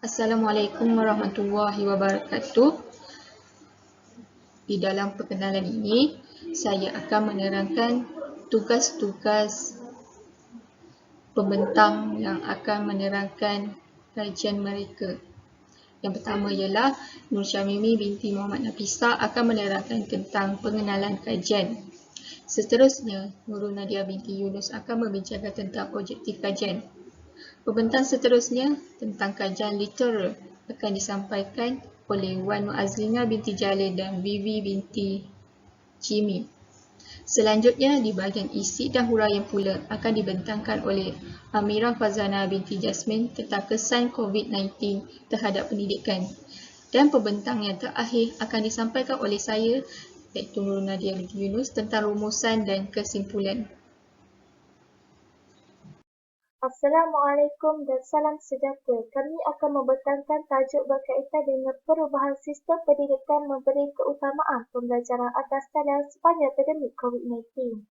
Assalamualaikum warahmatullahi wabarakatuh. Di dalam perkenalan ini, saya akan menerangkan tugas-tugas pembentang yang akan menerangkan kajian mereka. Yang pertama ialah Nur Syamimi binti Muhammad Nafisa akan menerangkan tentang pengenalan kajian. Seterusnya, Nurul Nadia binti Yunus akan membincangkan tentang objektif kajian. Pembentang seterusnya tentang kajian literal akan disampaikan oleh Wan Muazzlina binti Jalil dan Vivi binti Jimmy. Selanjutnya, di bahagian isi dan huraian pula akan dibentangkan oleh Amirah Fazana binti Jasmine tentang kesan COVID-19 terhadap pendidikan. Dan pembentang yang terakhir akan disampaikan oleh saya, iaitu Nur Nadia binti Yunus tentang rumusan dan kesimpulan. Assalamualaikum dan salam sejahtera. Kami akan membentangkan tajuk berkaitan dengan perubahan sistem pendidikan memberi keutamaan pembelajaran atas talian sepanjang pandemik COVID-19.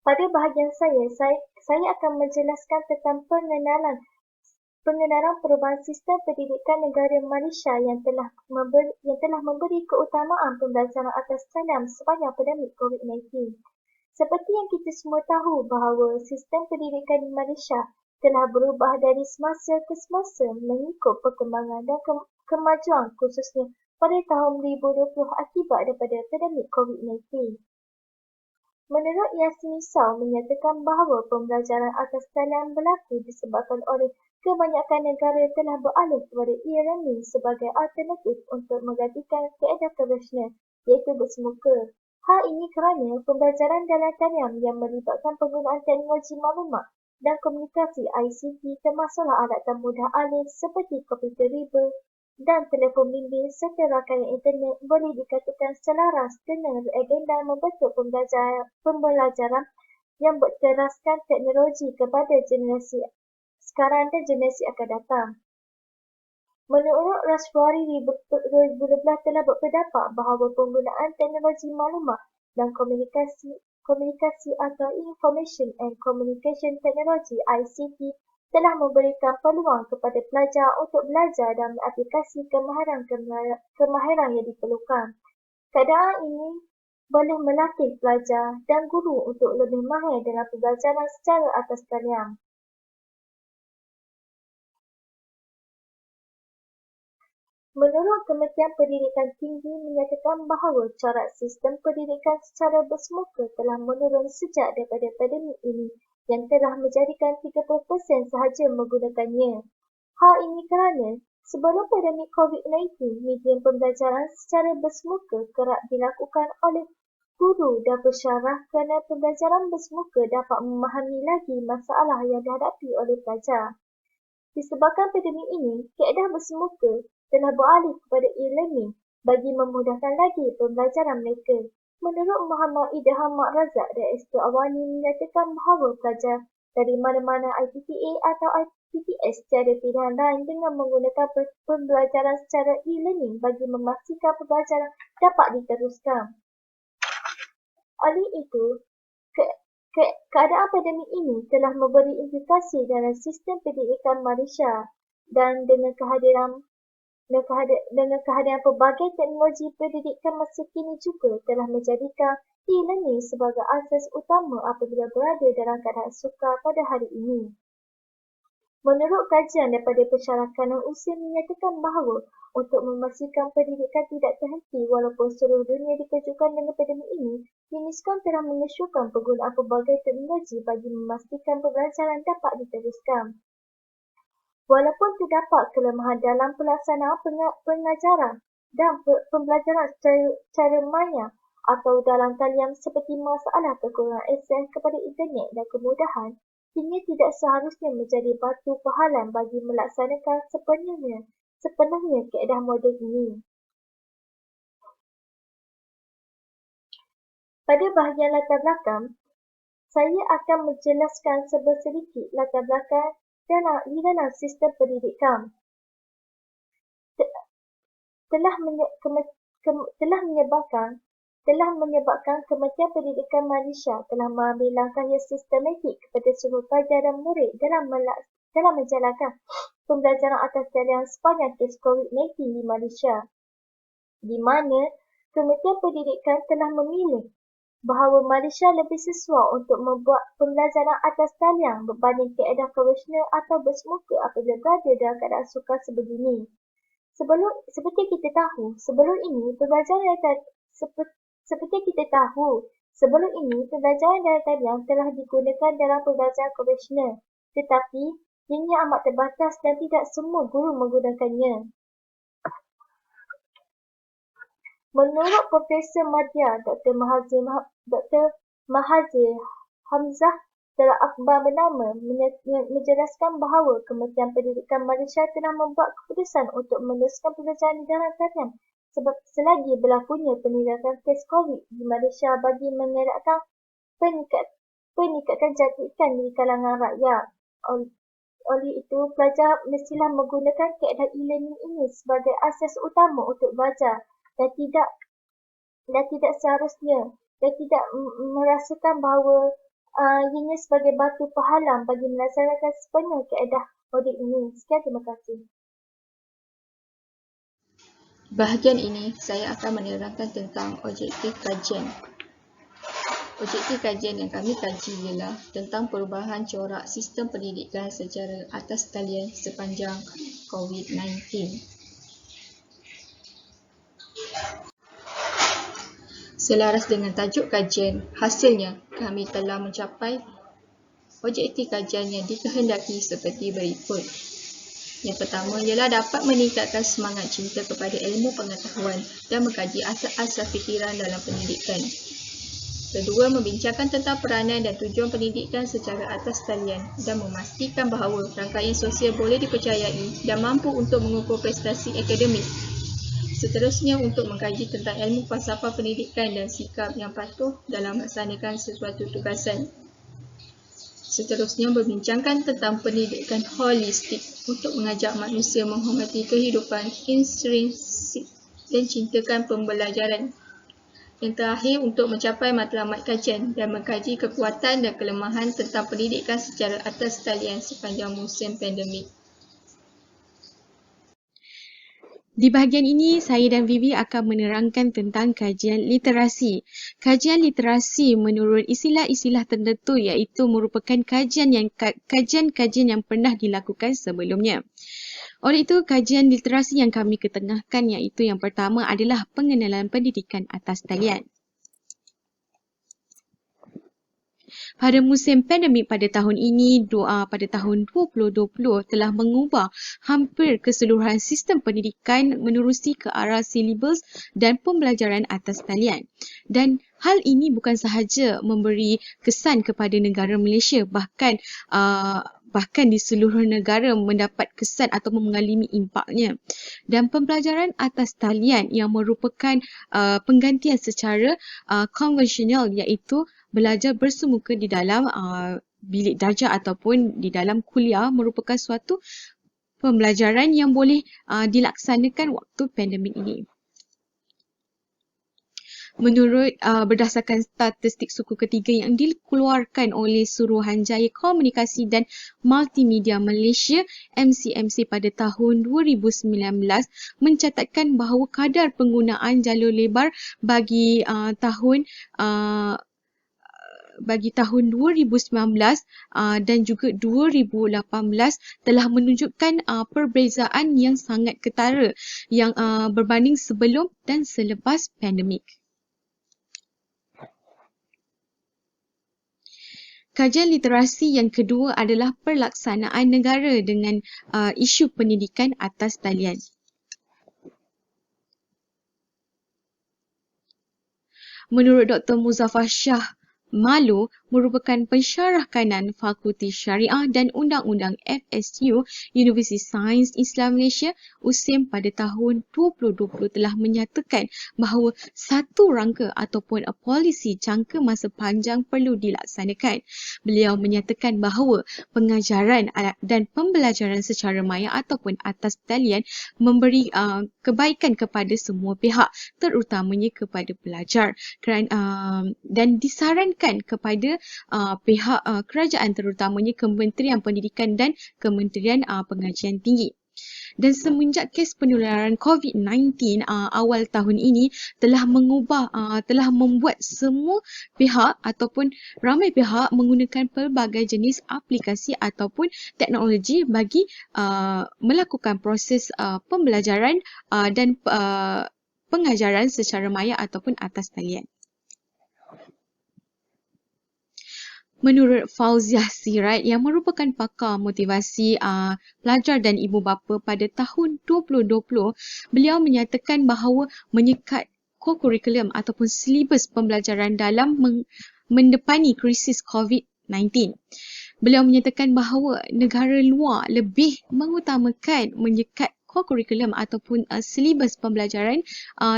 Pada bahagian saya akan menjelaskan tentang pengenalan perubahan sistem pendidikan negara Malaysia yang telah memberi keutamaan pembelajaran atas talian sepanjang pandemik COVID-19. Seperti yang kita semua tahu bahawa sistem pendidikan di Malaysia telah berubah dari semasa ke semasa mengikut perkembangan dan kemajuan khususnya pada tahun 2020 akibat daripada pandemik COVID-19. Menurut Yasmin Saw menyatakan bahawa pembelajaran atas talian berlaku disebabkan oleh kebanyakan negara telah beralih kepada e-learning sebagai alternatif untuk menggantikan kaedah konvensional iaitu bersemuka. Hal ini kerana pembelajaran dalam talian yang melibatkan penggunaan teknologi maklumat dan komunikasi ICT termasuklah alatan mudah alih seperti komputer riba dan telefon bimbit serta rangkaian internet boleh dikatakan selaras dengan agenda membentuk pembelajaran yang berteraskan teknologi kepada generasi sekarang dan generasi akan datang. Menurut Rashwari 2012 telah berpendapat bahawa penggunaan teknologi maklumat dan komunikasi atau Information and Communication Technology ICT telah memberikan peluang kepada pelajar untuk belajar dan mengaplikasi kemahiran yang diperlukan. Keadaan ini boleh melatih pelajar dan guru untuk lebih mahir dalam pembelajaran secara atas talian. Menurut Kementerian Pendidikan Tinggi menyatakan bahawa corak sistem pendidikan secara bersemuka telah menurun sejak daripada pandemik ini yang telah menjadikan 30% sahaja menggunakannya. Hal ini kerana sebelum pandemik COVID-19, medium pembelajaran secara bersemuka kerap dilakukan oleh guru dan pensyarah kerana pembelajaran bersemuka dapat memahami lagi masalah yang dihadapi oleh pelajar. Disebabkan pandemik ini, kaedah bersemuka telah beralih kepada e-learning bagi memudahkan lagi pembelajaran mereka. Menurut Muhammad Idham Mak Razak dan Esther Awani menyatakan bahawa pelajar dari mana-mana IPTA atau IPTS tiada pilihan lain dengan menggunakan pembelajaran secara e-learning bagi memastikan pembelajaran dapat diteruskan. Oleh itu, keadaan pandemik ini telah memberi implikasi dalam sistem pendidikan Malaysia dan dengan kehadiran pelbagai teknologi pendidikan masa kini juga telah menjadikan e-learning sebagai asas utama apabila berada dalam keadaan sukar pada hari ini. Menurut kajian daripada Pensyarakanan Usia menyatakan bahawa untuk memastikan pendidikan tidak terhenti walaupun seluruh dunia dikejutkan dengan pandemik ini, UNESCO telah mengesyorkan penggunaan pelbagai teknologi bagi memastikan pembelajaran dapat diteruskan. Walaupun terdapat kelemahan dalam pelaksanaan pengajaran dan pembelajaran secara maya atau dalam talian seperti masalah kekurangan akses kepada internet dan kemudahan, ini tidak seharusnya menjadi batu penghalang bagi melaksanakan sepenuhnya kaedah moden ini. Pada bahagian latar belakang, saya akan menjelaskan sedikit latar belakang di dalam sistem pendidikan. Telah menyebabkan telah menyebabkan Kementerian Pendidikan Malaysia telah mengambil langkah yang sistematik kepada seluruh pelajar dan murid dalam menjalankan pembelajaran atas talian sepanjang kes COVID-19 di Malaysia, di mana Kementerian Pendidikan telah memilih bahawa Malaysia lebih sesuai untuk membuat pembelajaran atas talian berbanding kaedah konvensional atau bersemuka apabila berada dalam keadaan sukar sebegini. Seperti kita tahu, sebelum ini pembelajaran dalam talian telah digunakan dalam pembelajaran konvensional, tetapi ianya amat terbatas dan tidak semua guru menggunakannya. Menurut Profesor Madya, Dr. Mahathir Hamzah dalam akhbar bernama menjelaskan bahawa Kementerian Pendidikan Malaysia telah membuat keputusan untuk meneruskan pembelajaran di dalam talian sebab selagi berlakunya peningkatan kes COVID di Malaysia bagi mengelakkan peningkatan jangkitan di kalangan rakyat. Oleh itu, pelajar mestilah menggunakan kaedah e-learning ini sebagai asas utama untuk belajar dan tidak seharusnya dan tidak merasakan bahawa ianya sebagai batu penghalang bagi melaksanakan sepenuh kaedah model ini. Sekian, terima kasih. Bahagian ini saya akan menerangkan tentang objektif kajian. Objektif kajian yang kami kaji ialah tentang perubahan corak sistem pendidikan secara atas talian sepanjang COVID-19. Selaras dengan tajuk kajian, hasilnya kami telah mencapai objektif kajian yang dikehendaki seperti berikut. Yang pertama ialah dapat meningkatkan semangat cinta kepada ilmu pengetahuan dan mengkaji asas-asas fikiran dalam pendidikan. Kedua, membincangkan tentang peranan dan tujuan pendidikan secara atas talian dan memastikan bahawa rangkaian sosial boleh dipercayai dan mampu untuk mengukur prestasi akademik. Seterusnya, untuk mengkaji tentang ilmu falsafah pendidikan dan sikap yang patuh dalam melaksanakan sesuatu tugasan. Seterusnya, berbincangkan tentang pendidikan holistik untuk mengajak manusia menghormati kehidupan intrinsik dan cintakan pembelajaran. Yang terakhir, untuk mencapai matlamat kajian dan mengkaji kekuatan dan kelemahan tentang pendidikan secara atas talian sepanjang musim pandemik. Di bahagian ini, saya dan Vivi akan menerangkan tentang kajian literasi. Kajian literasi menurut istilah-istilah tertentu iaitu merupakan kajian yang pernah dilakukan sebelumnya. Oleh itu, kajian literasi yang kami ketengahkan iaitu yang pertama adalah pengenalan pendidikan atas talian. Pada musim pandemik pada tahun ini, pada tahun 2020 telah mengubah hampir keseluruhan sistem pendidikan menerusi ke arah silibus dan pembelajaran atas talian. Dan hal ini bukan sahaja memberi kesan kepada negara Malaysia, bahkan di seluruh negara mendapat kesan atau mengalami impaknya. Dan pembelajaran atas talian yang merupakan penggantian secara konvensional iaitu belajar bersemuka di dalam bilik darjah ataupun di dalam kuliah merupakan suatu pembelajaran yang boleh dilaksanakan waktu pandemik ini. Menurut berdasarkan statistik suku ketiga yang dikeluarkan oleh Suruhanjaya Komunikasi dan Multimedia Malaysia MCMC pada tahun 2019 mencatatkan bahawa kadar penggunaan jalur lebar bagi tahun 2019 dan juga 2018 telah menunjukkan perbezaan yang sangat ketara yang berbanding sebelum dan selepas pandemik. Kajian literasi yang kedua adalah pelaksanaan negara dengan isu pendidikan atas talian. Menurut Dr. Muzaffar Shah Malu, merupakan pensyarah kanan Fakulti Syariah dan Undang-Undang FSU Universiti Sains Islam Malaysia USIM pada tahun 2020 telah menyatakan bahawa satu rangka ataupun polisi jangka masa panjang perlu dilaksanakan. Beliau menyatakan bahawa pengajaran dan pembelajaran secara maya ataupun atas talian memberi kebaikan kepada semua pihak, terutamanya kepada pelajar, dan disarankan kepada pihak kerajaan, terutamanya Kementerian Pendidikan dan Kementerian Pengajian Tinggi. Dan semenjak kes penularan COVID-19 awal tahun ini telah membuat semua pihak ataupun ramai pihak menggunakan pelbagai jenis aplikasi ataupun teknologi bagi melakukan proses pembelajaran dan pengajaran secara maya ataupun atas talian. Menurut Fauziah Sirat yang merupakan pakar motivasi pelajar dan ibu bapa pada tahun 2020, beliau menyatakan bahawa menyekat kurikulum ataupun silibus pembelajaran dalam mendepani krisis COVID-19. Beliau menyatakan bahawa negara luar lebih mengutamakan menyekat kurikulum ataupun silibus pembelajaran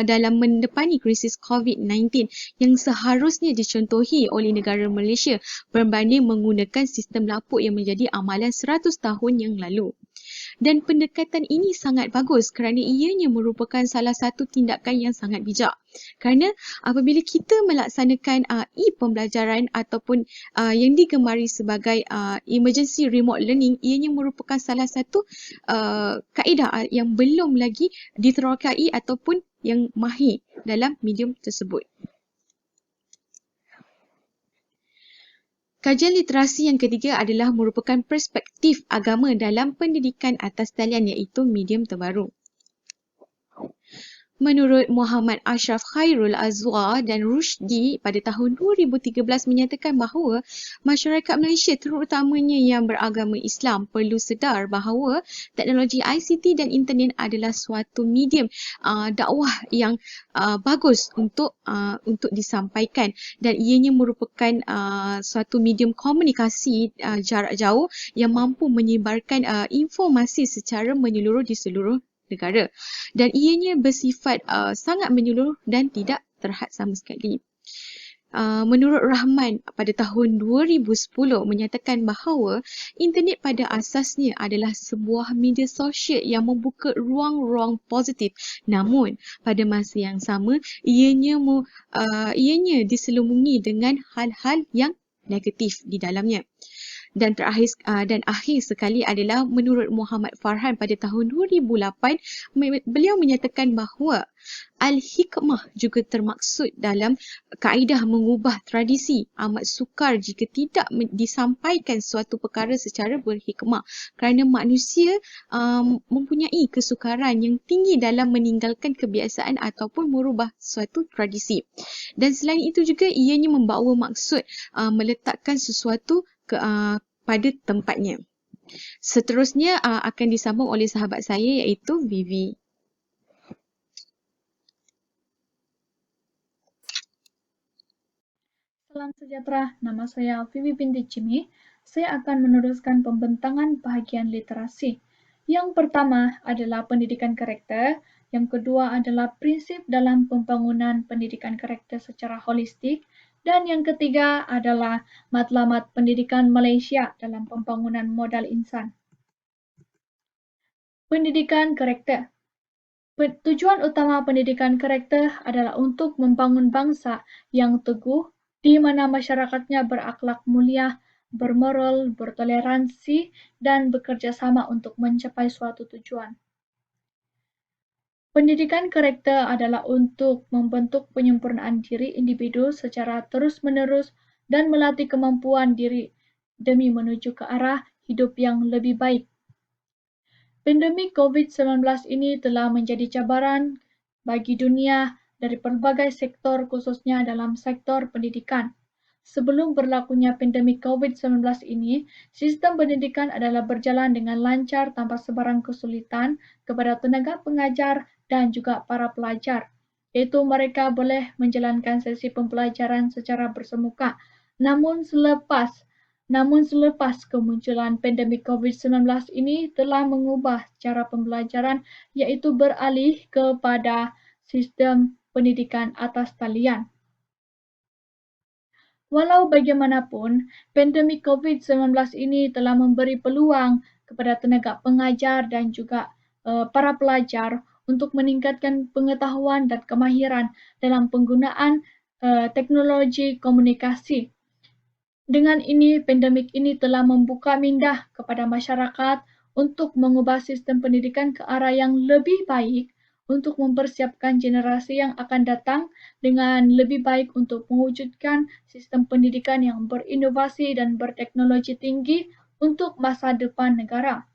dalam mendepani krisis COVID-19 yang seharusnya dicontohi oleh negara Malaysia berbanding menggunakan sistem lapuk yang menjadi amalan 100 tahun yang lalu. Dan pendekatan ini sangat bagus kerana ianya merupakan salah satu tindakan yang sangat bijak. Kerana apabila kita melaksanakan e-pembelajaran ataupun yang digemari sebagai emergency remote learning, ianya merupakan salah satu kaedah yang belum lagi diterokai ataupun yang mahir dalam medium tersebut. Kajian literasi yang ketiga adalah merupakan perspektif agama dalam pendidikan atas talian, iaitu medium terbaru. Menurut Muhammad Ashraf Khairul Azwar dan Rushdi pada tahun 2013 menyatakan bahawa masyarakat Malaysia terutamanya yang beragama Islam perlu sedar bahawa teknologi ICT dan internet adalah suatu medium dakwah yang bagus untuk disampaikan, dan ianya merupakan suatu medium komunikasi jarak jauh yang mampu menyebarkan informasi secara menyeluruh di seluruh negara, dan ianya bersifat sangat menyeluruh dan tidak terhad sama sekali. Menurut Rahman pada tahun 2010 menyatakan bahawa internet pada asasnya adalah sebuah media sosial yang membuka ruang-ruang positif, namun pada masa yang sama ianya diselubungi dengan hal-hal yang negatif di dalamnya. Dan akhir sekali adalah menurut Muhammad Farhan pada tahun 2008, beliau menyatakan bahawa al-hikmah juga termaksud dalam kaedah mengubah tradisi. Amat sukar jika tidak disampaikan suatu perkara secara berhikmah, kerana manusia mempunyai kesukaran yang tinggi dalam meninggalkan kebiasaan ataupun merubah suatu tradisi. Dan selain itu juga ianya membawa maksud meletakkan sesuatu pada tempatnya. Seterusnya akan disambung oleh sahabat saya, iaitu Vivi. Salam sejahtera, nama saya Vivi binti Jimmy. Saya akan meneruskan pembentangan bahagian literasi. Yang pertama adalah pendidikan karakter, yang kedua adalah prinsip dalam pembangunan pendidikan karakter secara holistik, dan yang ketiga adalah matlamat pendidikan Malaysia dalam pembangunan modal insan. Pendidikan karakter. Tujuan utama pendidikan karakter adalah untuk membangun bangsa yang teguh, di mana masyarakatnya berakhlak mulia, bermoral, bertoleransi, dan bekerja sama untuk mencapai suatu tujuan. Pendidikan karakter adalah untuk membentuk penyempurnaan diri individu secara terus-menerus dan melatih kemampuan diri demi menuju ke arah hidup yang lebih baik. Pandemik COVID-19 ini telah menjadi cabaran bagi dunia dari pelbagai sektor, khususnya dalam sektor pendidikan. Sebelum berlakunya pandemik COVID-19 ini, sistem pendidikan adalah berjalan dengan lancar tanpa sebarang kesulitan kepada tenaga pengajar dan juga para pelajar, iaitu mereka boleh menjalankan sesi pembelajaran secara bersemuka. Namun selepas kemunculan pandemik COVID-19 ini telah mengubah cara pembelajaran, iaitu beralih kepada sistem pendidikan atas talian. Walau bagaimanapun, pandemik COVID-19 ini telah memberi peluang kepada tenaga pengajar dan juga para pelajar untuk meningkatkan pengetahuan dan kemahiran dalam penggunaan teknologi komunikasi. Dengan ini, pandemik ini telah membuka minda kepada masyarakat untuk mengubah sistem pendidikan ke arah yang lebih baik untuk mempersiapkan generasi yang akan datang dengan lebih baik untuk mewujudkan sistem pendidikan yang berinovasi dan berteknologi tinggi untuk masa depan negara.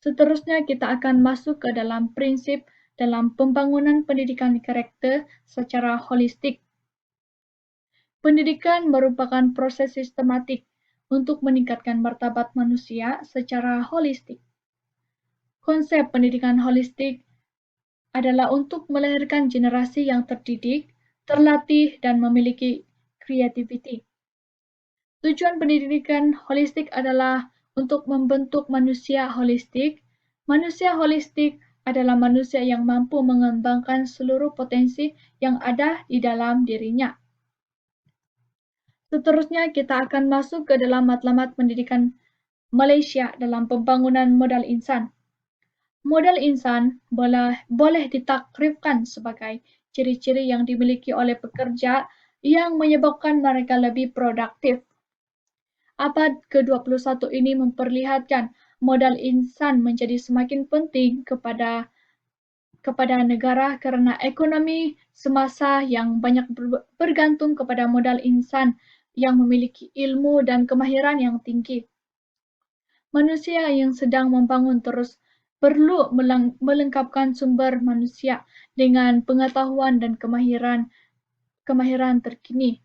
Seterusnya kita akan masuk ke dalam prinsip dalam pembangunan pendidikan karakter secara holistik. Pendidikan merupakan proses sistematik untuk meningkatkan martabat manusia secara holistik. Konsep pendidikan holistik adalah untuk melahirkan generasi yang terdidik, terlatih, dan memiliki kreativiti. Tujuan pendidikan holistik adalah untuk membentuk manusia holistik. Manusia holistik adalah manusia yang mampu mengembangkan seluruh potensi yang ada di dalam dirinya. Seterusnya kita akan masuk ke dalam matlamat pendidikan Malaysia dalam pembangunan modal insan. Modal insan boleh ditakrifkan sebagai ciri-ciri yang dimiliki oleh pekerja yang menyebabkan mereka lebih produktif. Abad ke-21 ini memperlihatkan modal insan menjadi semakin penting kepada negara kerana ekonomi semasa yang banyak bergantung kepada modal insan yang memiliki ilmu dan kemahiran yang tinggi. Manusia yang sedang membangun terus perlu melengkapkan sumber manusia dengan pengetahuan dan kemahiran terkini.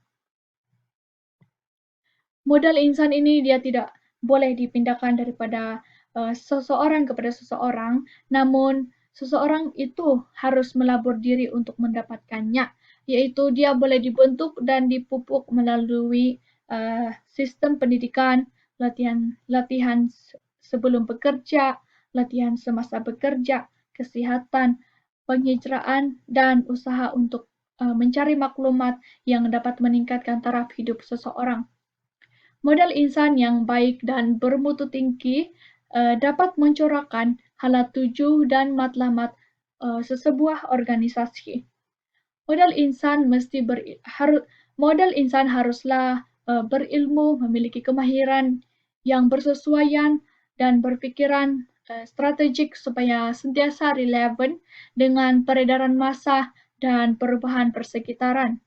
Modal insan ini dia tidak boleh dipindahkan daripada seseorang kepada seseorang, namun seseorang itu harus melabur diri untuk mendapatkannya, iaitu dia boleh dibentuk dan dipupuk melalui sistem pendidikan, latihan sebelum bekerja, latihan semasa bekerja, kesihatan, penghijraan, dan usaha untuk mencari maklumat yang dapat meningkatkan taraf hidup seseorang. Modal insan yang baik dan bermutu tinggi dapat mencorakkan hala tuju dan matlamat sesebuah organisasi. Modal insan haruslah berilmu, memiliki kemahiran yang bersesuaian dan berfikiran strategik supaya sentiasa relevan dengan peredaran massa dan perubahan persekitaran.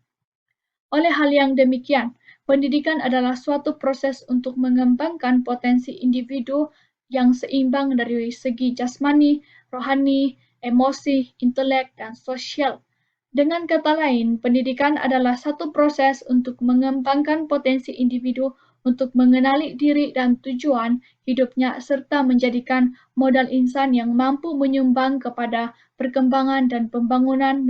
Oleh hal yang demikian, pendidikan adalah suatu proses untuk mengembangkan potensi individu yang seimbang dari segi jasmani, rohani, emosi, intelek, dan sosial. Dengan kata lain, pendidikan adalah satu proses untuk mengembangkan potensi individu untuk mengenali diri dan tujuan hidupnya serta menjadikan modal insan yang mampu menyumbang kepada perkembangan dan pembangunan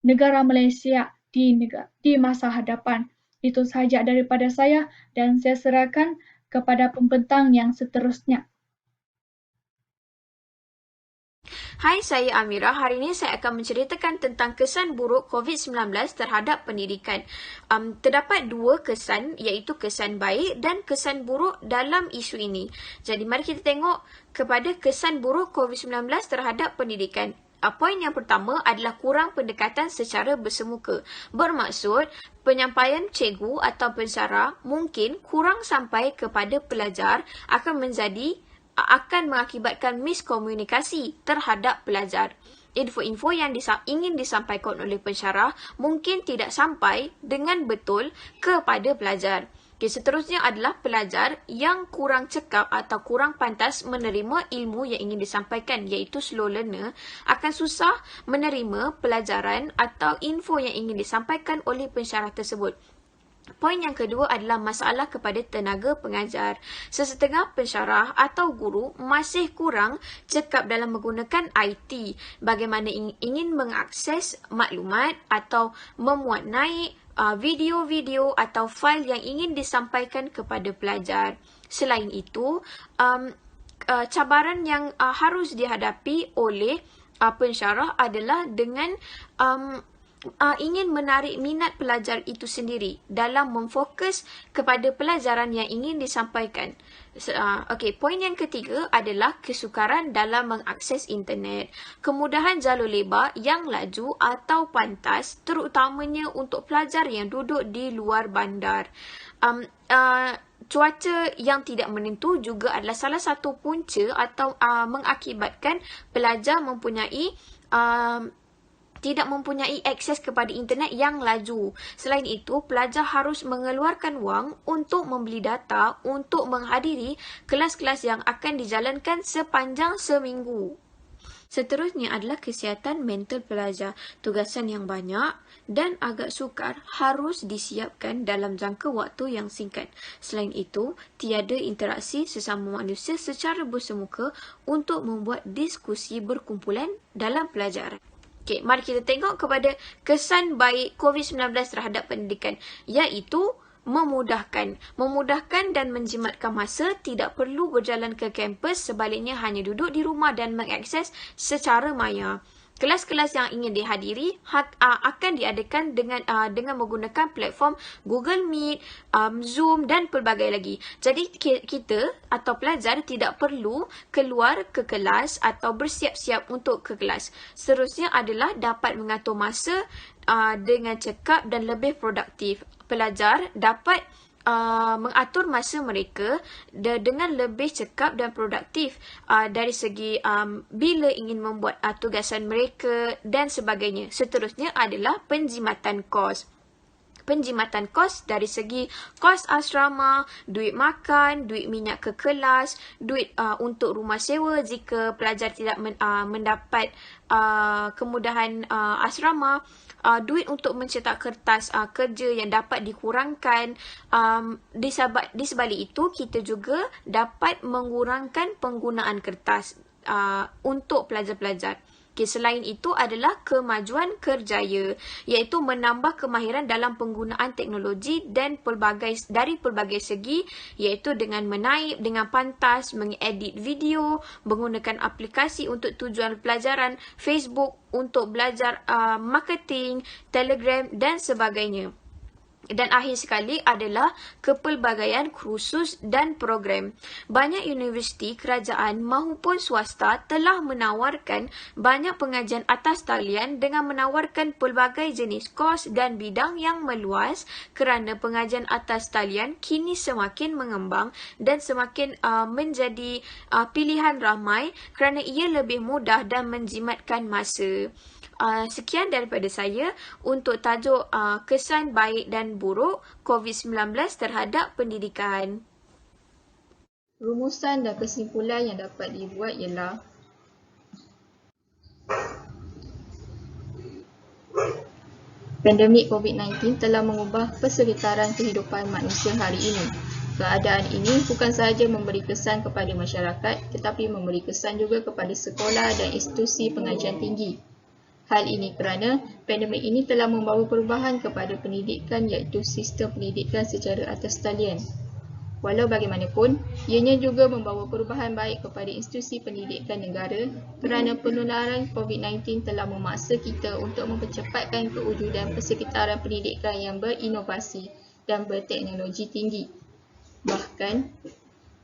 negara Malaysia di masa hadapan. Itu sahaja daripada saya dan saya serahkan kepada pembentang yang seterusnya. Hai, saya Amira. Hari ini saya akan menceritakan tentang kesan buruk COVID-19 terhadap pendidikan. Terdapat dua kesan, iaitu kesan baik dan kesan buruk dalam isu ini. Jadi mari kita tengok kepada kesan buruk COVID-19 terhadap pendidikan. Poin yang pertama adalah kurang pendekatan secara bersemuka. Bermaksud, penyampaian cikgu atau pensyarah mungkin kurang sampai kepada pelajar akan mengakibatkan miskomunikasi terhadap pelajar. Info-info yang ingin disampaikan oleh pensyarah mungkin tidak sampai dengan betul kepada pelajar. Seterusnya adalah pelajar yang kurang cekap atau kurang pantas menerima ilmu yang ingin disampaikan, iaitu slow learner, akan susah menerima pelajaran atau info yang ingin disampaikan oleh pensyarah tersebut. Poin yang kedua adalah masalah kepada tenaga pengajar. Sesetengah pensyarah atau guru masih kurang cekap dalam menggunakan IT. Bagaimana ingin mengakses maklumat atau memuat naik video-video atau fail yang ingin disampaikan kepada pelajar. Selain itu, cabaran yang harus dihadapi oleh pensyarah adalah dengan ingin menarik minat pelajar itu sendiri dalam memfokus kepada pelajaran yang ingin disampaikan. Poin yang ketiga adalah kesukaran dalam mengakses internet. Kemudahan jalur lebar yang laju atau pantas, terutamanya untuk pelajar yang duduk di luar bandar. Cuaca yang tidak menentu juga adalah salah satu punca atau mengakibatkan pelajar tidak mempunyai akses kepada internet yang laju. Selain itu, pelajar harus mengeluarkan wang untuk membeli data untuk menghadiri kelas-kelas yang akan dijalankan sepanjang seminggu. Seterusnya adalah kesihatan mental pelajar. Tugasan yang banyak dan agak sukar harus disiapkan dalam jangka waktu yang singkat. Selain itu, tiada interaksi sesama manusia secara bersemuka untuk membuat diskusi berkumpulan dalam pelajaran. Okey, mari kita tengok kepada kesan baik COVID-19 terhadap pendidikan, iaitu memudahkan dan menjimatkan masa, tidak perlu berjalan ke kampus, sebaliknya hanya duduk di rumah dan mengakses secara maya. Kelas-kelas yang ingin dihadiri akan diadakan dengan menggunakan platform Google Meet, Zoom dan pelbagai lagi. Jadi kita atau pelajar tidak perlu keluar ke kelas atau bersiap-siap untuk ke kelas. Seterusnya adalah dapat mengatur masa dengan cekap dan lebih produktif. Pelajar dapat mengatur masa mereka dengan lebih cekap dan produktif dari segi bila ingin membuat tugasan mereka dan sebagainya. Seterusnya adalah penjimatan kos. Penjimatan kos dari segi kos asrama, duit makan, duit minyak ke kelas, duit untuk rumah sewa jika pelajar tidak mendapat kemudahan asrama, duit untuk mencetak kertas kerja yang dapat dikurangkan. Di sebalik itu, kita juga dapat mengurangkan penggunaan kertas untuk pelajar-pelajar. Selain itu adalah kemajuan kerjaya, iaitu menambah kemahiran dalam penggunaan teknologi dan dari pelbagai segi, iaitu dengan menaip dengan pantas, mengedit video, menggunakan aplikasi untuk tujuan pelajaran, Facebook untuk belajar marketing, Telegram dan sebagainya. Dan akhir sekali adalah kepelbagaian kursus dan program. Banyak universiti, kerajaan maupun swasta telah menawarkan banyak pengajian atas talian dengan menawarkan pelbagai jenis kos dan bidang yang meluas, kerana pengajian atas talian kini semakin mengembang dan semakin menjadi pilihan ramai kerana ia lebih mudah dan menjimatkan masa. Sekian daripada saya untuk tajuk kesan baik dan buruk COVID-19 terhadap pendidikan. Rumusan dan kesimpulan yang dapat dibuat ialah pandemik COVID-19 telah mengubah persekitaran kehidupan manusia hari ini. Keadaan ini bukan sahaja memberi kesan kepada masyarakat, tetapi memberi kesan juga kepada sekolah dan institusi pengajian tinggi. Hal ini kerana pandemik ini telah membawa perubahan kepada pendidikan, iaitu sistem pendidikan secara atas talian. Walau bagaimanapun, ianya juga membawa perubahan baik kepada institusi pendidikan negara kerana penularan COVID-19 telah memaksa kita untuk mempercepatkan kewujudan persekitaran pendidikan yang berinovasi dan berteknologi tinggi. Bahkan,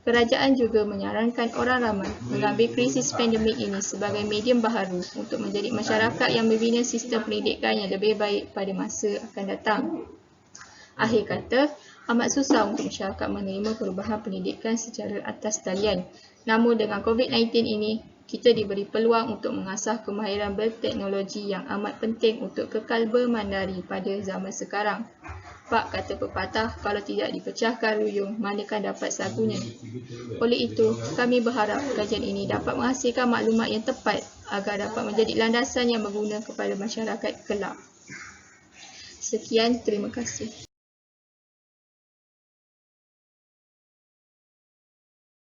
kerajaan juga menyarankan orang ramai mengambil krisis pandemik ini sebagai medium baharu untuk menjadi masyarakat yang membina sistem pendidikan yang lebih baik pada masa akan datang. Akhir kata, amat susah untuk masyarakat menerima perubahan pendidikan secara atas talian. Namun dengan COVID-19 ini, kita diberi peluang untuk mengasah kemahiran berteknologi yang amat penting untuk kekal bermandari pada zaman sekarang. Pak kata pepatah, kalau tidak dipecahkan ruyung, manakan dapat sagunya. Oleh itu, kami berharap kajian ini dapat menghasilkan maklumat yang tepat agar dapat menjadi landasan yang berguna kepada masyarakat kelak. Sekian, terima kasih.